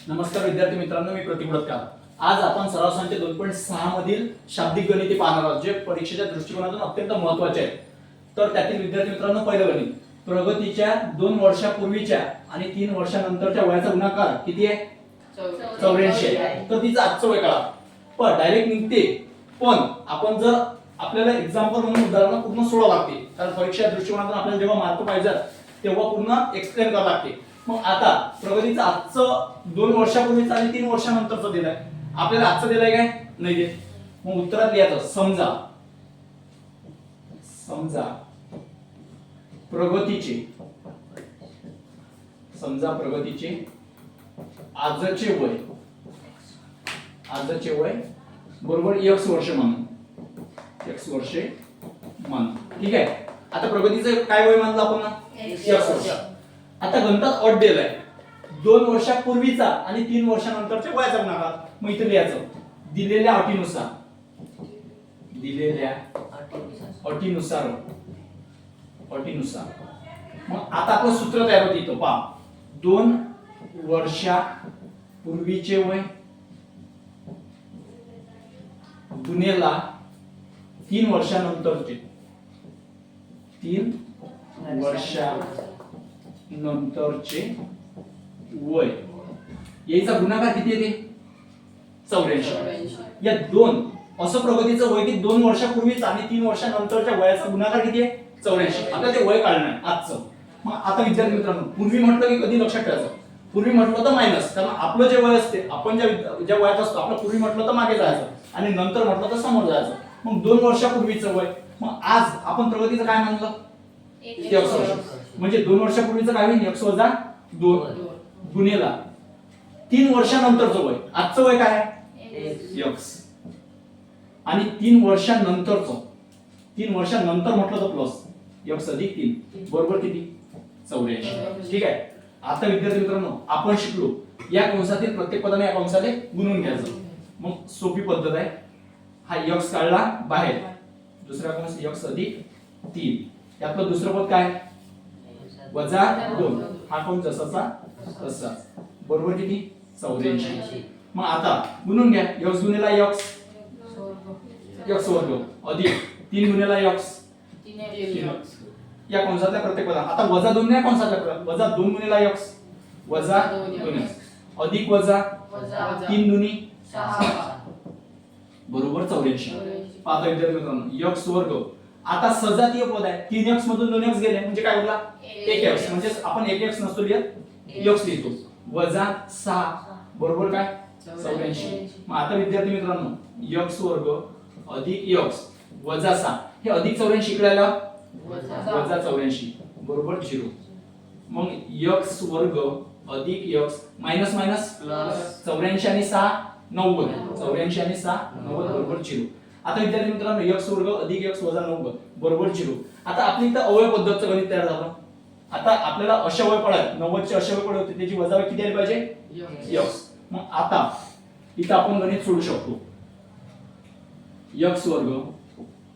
नमस्कार विद्यार्थी मित्रांनो, मी प्रतीक उडतकार। आज आपण सराव संच 2.6 मधील शाब्दिक गणिते पाहणार आहोत, जे परीक्षेच्या दृष्टिकोनातून अत्यंत महत्त्वाचे आहेत। तर त्यातील विद्यार्थी मित्रांनो, पहिलं गणित, प्रगतीच्या 2 वर्षापूर्वीच्या आणि 3 वर्षानंतरच्या वयाचा गुणाकार किती आहे? 84 आहे। तर तिचा आजचं वय काढा। पण डायरेक्ट निघते, पण आपण जर आपल्याला एक्झाम्पल म्हणून उदाहरण पूर्ण सोडवावं लागते, कारण परीक्षा दृष्टिकोनातून आपल्याला जेव्हा मार्क पाहिजे तेव्हा पूर्ण एक्सप्लेन करावं लागते। मग आता प्रगतीचं आजचं 2 वर्षापूर्वीचं आणि 3 वर्षानंतरचं दिलंय, आपल्याला आजचं दिलंय काय? नाही देत। मग उत्तरात लिहायचं, समजा प्रगतीचे आजचे वय बरोबर x वर्ष मानू, ठीक आहे। आता प्रगतीचं काय वय मानलं आपण ना? x वर्ष। आता गणितात अट दिलाय 2 वर्षापूर्वीचा आणि 3 वर्षानंतरच्या वयाचा गुणाकार। मग इथे लिहायचं, दिलेल्या अटीनुसार मग आता आपलं सूत्र तयार होतं इथं पहा, 2 वर्षापूर्वीचे वय गुणेला 3 वर्षानंतरचे वय, याचा गुणाकार किती येते? 84। या दोन असं प्रगतीचं वय की 2 वर्षापूर्वीच आणि 3 वर्षानंतरच्या वयाचा गुणाकार किती आहे? 84। आपल्याला ते वय काढणार आहे आजचं। मग आता विद्यार्थी मित्रांनो, पूर्वी म्हटलं की कधी लक्षात ठेवायचं, पूर्वी म्हटलं तर मायनस, कारण आपलं जे वय असते, आपण ज्या वयात असतो, आपलं पूर्वी म्हटलं तर मागे जायचं आणि नंतर म्हटलं तर समोर जायचं। मग 2 वर्षापूर्वीचं वय, मग आज आपण प्रगतीचं काय मानलं? x वर्ष, म्हणजे 2 वर्षापूर्वीचं काय होईल? x वजा 2 गुणेला 3 वर्षानंतरचं वय, आजचं वय काय आहे? x, आणि 3 वर्षानंतर म्हटलं तर प्लस x अधिक 3 बरोबर किती? 84। ठीक आहे। आता विद्यार्थी मित्रांनो, आपण शिकलो या कंसातील प्रत्येक पदाने या कंसाने गुणून घ्यायचं। मग सोपी पद्धत आहे, हा x काढला बाहेर, दुसरा कंस x अधिक 3, यातलं दुसरं पद काय? वजा 2, हा कंस जसाचा तसा बरोबर किती? 84। मग आता गुणून घ्या, x गुणिला x वर्ग अधिक 3 गुणिला x 3x, या कंसातल्या प्रत्येक पदा। आता वजा 2 या कंसातल्या वजा 2 गुणिला x वजा 2x अधिक वजा 3 दुनी 6 बरोबर 84। पाहता विद्यार्थी मित्रांनो, x वर्ग आता सजातीय पद आहे, 3x मधून 2x गेले म्हणजे काय होईल? 1x, म्हणजे आपण 1x नसतो लिहत, x लिहितो, वजा 6 बरोबर काय? 84। मग आता विद्यार्थी मित्रांनो, x वर्ग अधिक x वजा 6, हे अधिक 84 इकडे वजा 84 बरोबर 0। मग x वर्ग अधिक x मायनस मायनस प्लस 84 आणि 6 90, 84 आणि 6 90 बरोबर 0। आता विद्यार्थी मित्रांनो, x वर्ग अधिक x वजा 90 बरोबर 0। आता आपली इथं अवयव पद्धतचं गणित तयार झालं। आता आपल्याला अशवय पडत 90 चे अशवय पडत होते, त्याची वजाबाकी किती आली पाहिजे? x। मग आता इथं आपण गणित सोडू शकतो, x वर्ग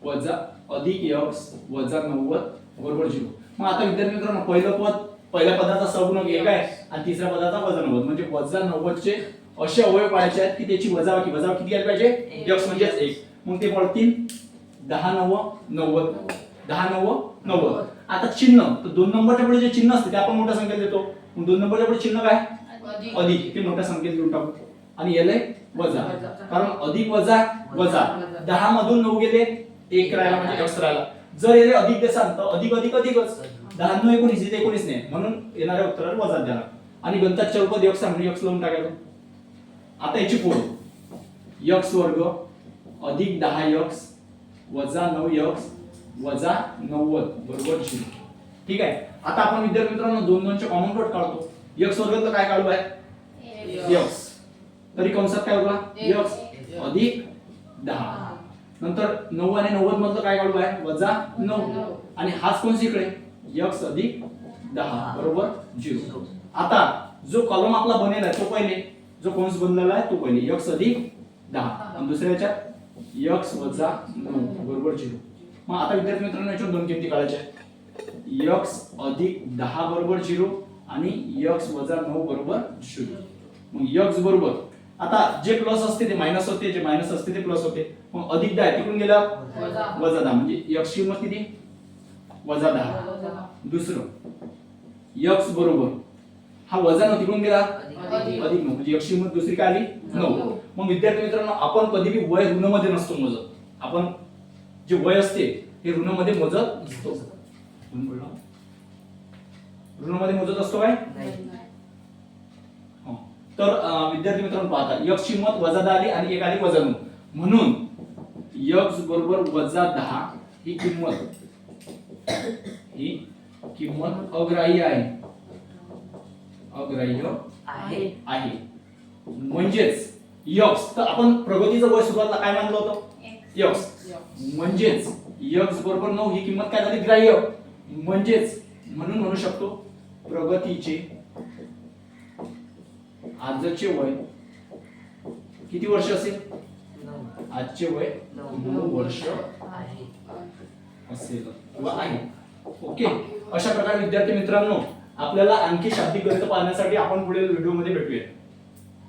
वजा अधिक x वजा 90 बरोबर 0। मग आता विद्यार्थी मित्रांनो, पहिल्या पदाचा सहगुणक 1 आहे आणि तिसऱ्या पदाचा वजा 90, म्हणजे वजा 90 चे असे अवयव पाडायचे आहेत की त्याची वजाबाकी किती आली पाहिजे? x म्हणजे 1। मग ते पडतील 10 9 90, 10 9 90। आता चिन्ह, तर 2 नंबरच्या पुढे जे चिन्ह असते ते आपण मोठ्या संख्येत देतो, मग 2 नंबरच्या पुढे चिन्ह काय? अधिक, ते मोठ्या संख्येत लिहून टाकू आणि याला वजा, कारण अधिक वजा वजा 10 मधून 9 गेले 1 राहिला म्हणजे x राहिला। जर याला अधिक देसाल तर अधिक अधिक अधिकच, 10 9 19 इथे 19 नाही, म्हणून येणाऱ्या उत्तराला वजा द्याला आणि गणितात चौपद x म्हणजे x लावून टाकायचं। आता याची फोड, x वर्ग अधिक 10x वजा 9x वजा 90 बरोबर 0। ठीक आहे। आता आपण विद्यार्थी मित्रांनो 2 2 चे कॉमन प्रोडक्ट काढतो। x वर्गातलं काय काढू आहे? x, तरी कंसात काय होईल? x अधिक 10, नंतर 9 आणि 90 मधलं काय काढू आहे? वजा 9, आणि हाच कंस इकडे x अधिक 10 बरोबर 0। आता जो कॉलम आपला बनेला आहे तो पहिले, जो कंस बनलेला आहे तो पहिले, x अधिक 10 आणि दुसऱ्याच्या x वजा 9 बरोबर 0। मग आता विद्यार्थी मित्रांनो, याच्या दोन किमती काढायच्या आहेत, x अधिक 10 बरोबर 0 आणि x वजा 9 बरोबर 0। मग x बरोबर आता जे प्लस असते ते मायनस होते, जे मायनस असते ते प्लस होते. मग अधिक 10 तिकडून गेलं वजा 10 म्हणजे x ची किंमत किती वजा 10. दुसरं x बरोबर हा वजा 9 तिकडून गेला अधिक 9 म्हणजे x ची किंमत दुसरी काय आली 9. मग विद्यार्थी मित्रांनो आपण कधी भी वय ऋण मध्ये नसतो मोजत. आपण जे वय असते हे ऋण मध्ये मोजत नसतो. कोण बोलला ऋण मध्ये मोजत असतो काय हो. तर विद्यार्थी मित्रांनो पाहता x ची किंमत वजा 10 आली आणि एक आली वजा 9 म्हणून x बरोबर वजा 10 ही किंमत अग्राह्य आहे. अग्राह्य आहे म्हणजेच x तर आपण प्रगतीचं वय सुरुवातीला काय मानलं होतं x म्हणजेच x बरोबर 9 ही किंमत काय झाली ग्राह्य. म्हणजेच म्हणून म्हणू शकतो प्रगतीचे आजचे वय किती वर्ष असेल आजचे वय 9 वर्ष असेल किंवा आहे. ओके अशा प्रकारे विद्यार्थी मित्रांनो आपल्याला आणखी शाब्दिक गणित पाहण्यासाठी आपण पुढील व्हिडिओ मध्ये भेटूया.